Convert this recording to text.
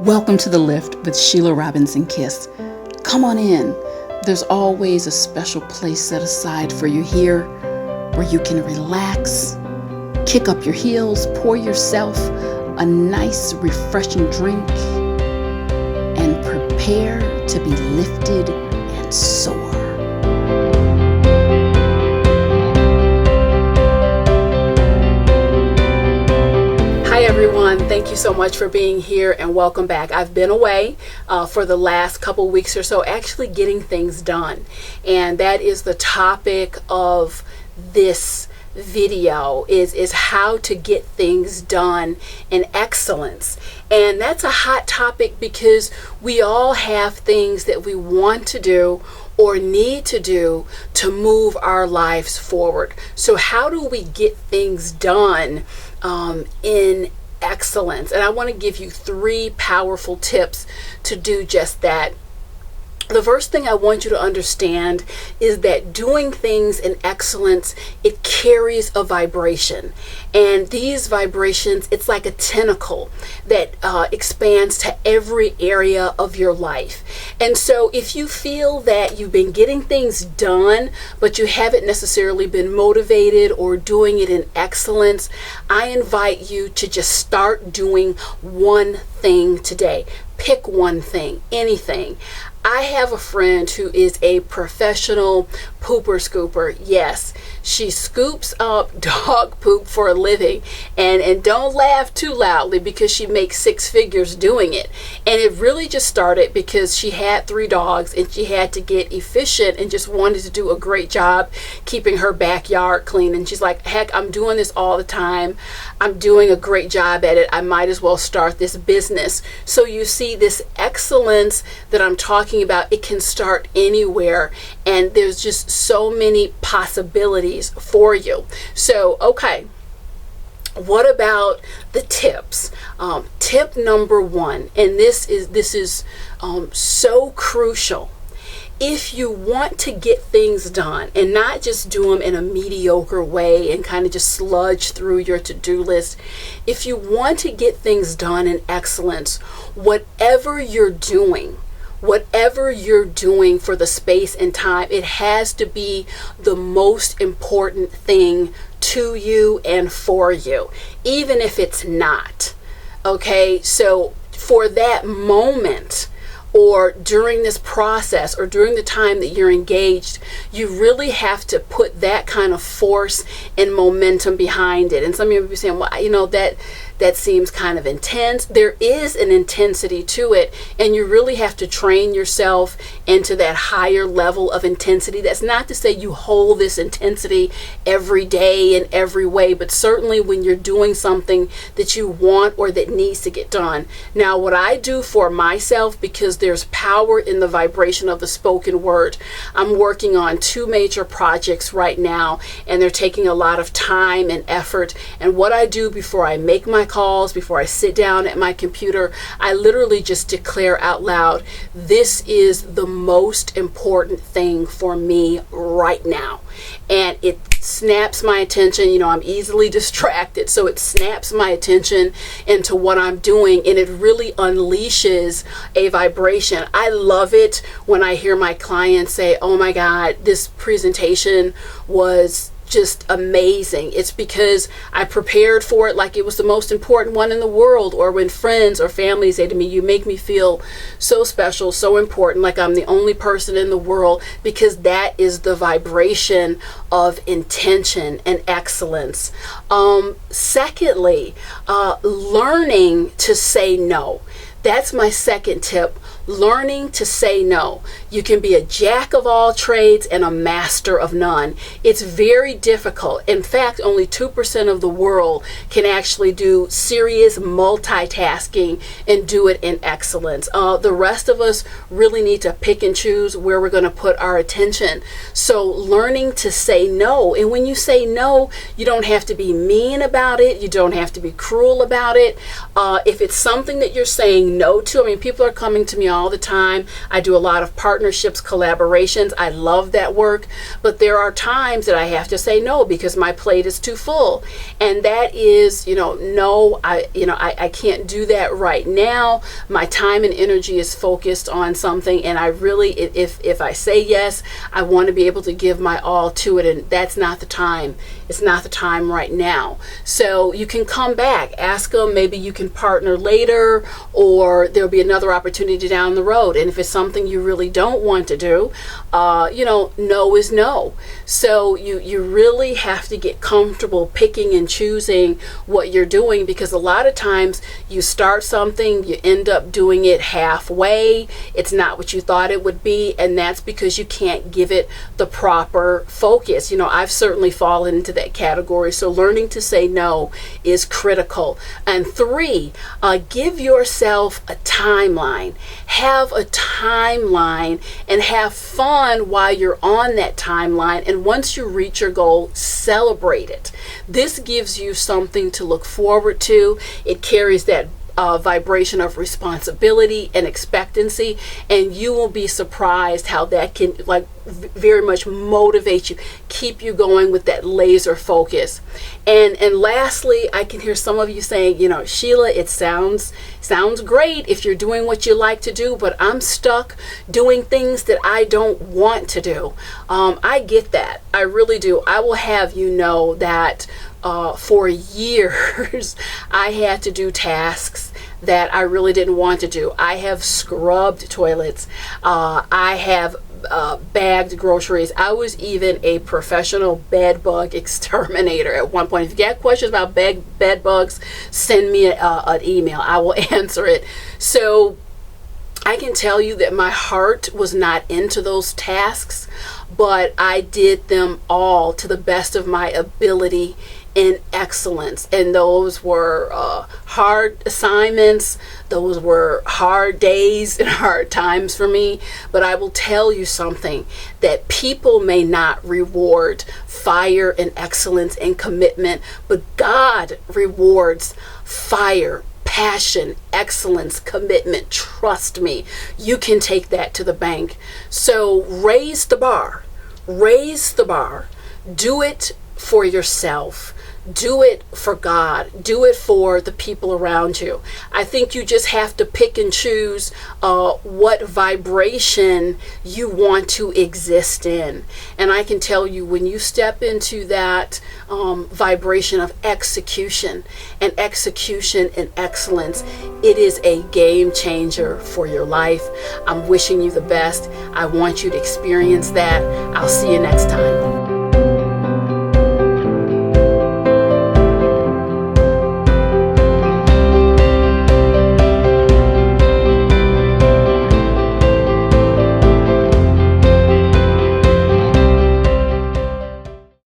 Welcome to The Lift with Sheila Robinson Kiss. Come on in. There's always a special place set aside for you here where you can relax, kick up your heels, pour yourself a nice, refreshing drink, and prepare to be lifted and soar. Hi everyone, thank you so much for being here and welcome back. I've been away for the last couple weeks or so, actually getting things done. And that is the topic of this video is how to get things done in excellence. And that's a hot topic because we all have things that we want to do or need to do to move our lives forward. So how do we get things done in excellence? And I want to give you 3 powerful tips to do just that. The first thing I want you to understand is that doing things in excellence, it carries a vibration. And these vibrations, it's like a tentacle that expands to every area of your life. And so if you feel that you've been getting things done, but you haven't necessarily been motivated or doing it in excellence, I invite you to just start doing one thing today. Pick one thing, anything. I have a friend who is a professional pooper scooper. Yes, she scoops up dog poop for a living, and don't laugh too loudly because she makes 6 figures doing it. And it really just started because she had 3 dogs and she had to get efficient and just wanted to do a great job keeping her backyard clean. And she's like, heck, I'm doing this all the time. I'm doing a great job at it. I might as well start this business. So you see, this excellence that I'm talking about, it can start anywhere, and there's just so many possibilities for you. So okay, what about the tips? Tip number 1, and this is so crucial. If you want to get things done and not just do them in a mediocre way and kind of just sludge through your to-do list, if you want to get things done in excellence, whatever you're doing for the space and time, it has to be the most important thing to you and for you, even if it's not. Okay, so for that moment, or during this process, or during the time that you're engaged, you really have to put that kind of force and momentum behind it. And some of you will be saying, well, that seems kind of intense. There is an intensity to it, and you really have to train yourself into that higher level of intensity. That's not to say you hold this intensity every day in every way, but certainly when you're doing something that you want or that needs to get done. Now, what I do for myself, because there's power in the vibration of the spoken word, I'm working on 2 major projects right now, and they're taking a lot of time and effort. And what I do before I make my calls, before I sit down at my computer, I literally just declare out loud, this is the most important thing for me right now. And it snaps my attention. I'm easily distracted, so it snaps my attention into what I'm doing, and it really unleashes a vibration. I love it when I hear my clients say, oh my God, this presentation was just amazing. It's because I prepared for it like it was the most important one in the world. Or when friends or family say to me, you make me feel so special, so important, like I'm the only person in the world, because that is the vibration of intention and excellence. Secondly, learning to say no. That's my second tip. Learning to say no. You can be a jack of all trades and a master of none. It's very difficult. In fact, only 2% of the world can actually do serious multitasking and do it in excellence. The rest of us really need to pick and choose where we're going to put our attention. So learning to say no. And when you say no, you don't have to be mean about it. You don't have to be cruel about it. If it's something that you're saying no to, people are coming to me all the time. I do a lot of partnerships, collaborations. I love that work, but there are times that I have to say no because my plate is too full. And that is, no, I can't do that right now. My time and energy is focused on something, and I really, if I say yes, I want to be able to give my all to it, and that's not the time. It's not the time right now. So you can come back, ask them, maybe you can partner later, or there'll be another opportunity down the road. And if it's something you really don't want to do, no is no. So you really have to get comfortable picking and choosing what you're doing, because a lot of times you start something, you end up doing it halfway. It's not what you thought it would be, and that's because you can't give it the proper focus. I've certainly fallen into that category. So learning to say no is critical. And 3, give yourself a timeline. Have a timeline and have fun while you're on that timeline. And once you reach your goal, celebrate it. This gives you something to look forward to. It carries that vibration of responsibility and expectancy, and you will be surprised how that can very much motivate you, keep you going with that laser focus. And lastly, I can hear some of you saying, Sheila, it sounds great if you're doing what you like to do, but I'm stuck doing things that I don't want to do. I get that. I really do. I will have you know that for years, I had to do tasks that I really didn't want to do. I have scrubbed toilets. I have bagged groceries. I was even a professional bed bug exterminator at one point. If you got questions about bed bugs, send me an email. I will answer it. So I can tell you that my heart was not into those tasks, but I did them all to the best of my ability in excellence. And those were hard assignments. Those were hard days and hard times for me. But I will tell you something, that people may not reward fire and excellence and commitment, but God rewards fire, passion, excellence, commitment. Trust me, you can take that to the bank. So raise the bar. Raise the bar. Do it for yourself. Do it for God. Do it for the people around you. I think you just have to pick and choose what vibration you want to exist in. And I can tell you, when you step into that vibration of execution and excellence, it is a game changer for your life. I'm wishing you the best. I want you to experience that. I'll see you next time.